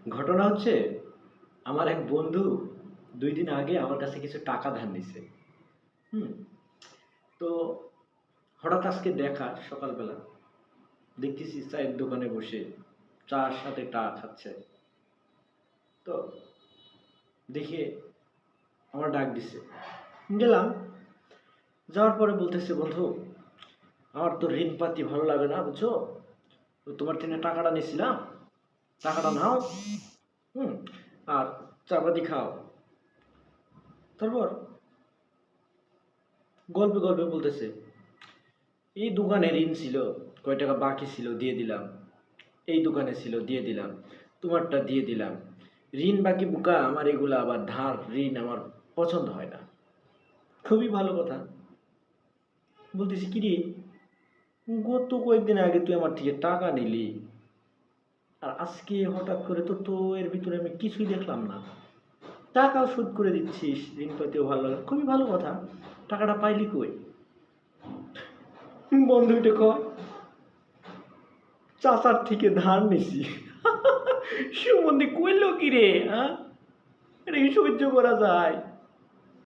ঘটনা হচ্ছে, আমার এক বন্ধু ২ দিন আগে আমার কাছে কিছু টাকা ধার নিছে। হুম? তো হঠাৎ আজকে দেখা সকালবেলা দেখতেছি চায়ের দোকানে বসে চার সাথে চা খাচ্ছে। তো দেখে আমার ডাক দিছে। গেলাম। যাওয়ার পরে বলতেছে, বন্ধু আমার তো ঋণ পাতি ভালো লাগে না, বুঝছো? তো তোমার থেকে টাকাটা নিছিলাম, টাকাটা নাও। হুম, আর চা পাতি খাও। তারপর গল্পে গল্পে বলতেছে, এই দোকানে ঋণ ছিল, কয় টাকা বাকি ছিল দিয়ে দিলাম। এই দোকানে ছিল দিয়ে দিলাম, তোমারটা দিয়ে দিলাম। ঋণ বাকি বুকা আমার, এগুলা আবার ধার ঋণ আমার পছন্দ হয় না। খুবই ভালো কথা। বলতেছি, কি রে, গত কয়েকদিন আগে তুই আমার থেকে টাকা নিলি, আর আজকে হঠাৎ করে তো এর ভিতরে আমি কিছুই দেখলাম না। টাকাও শোধ করে দিচ্ছিস, ঋণ পাতিও ভালো লাগে, খুবই ভালো কথা। টাকাটা পাইলি কই? বন্ধু এটা কয়, চাচার থেকে ধার নিছি। সুমন্দি কইল কি রে, হ্যাঁ? এটা কি সহ্য করা যায়?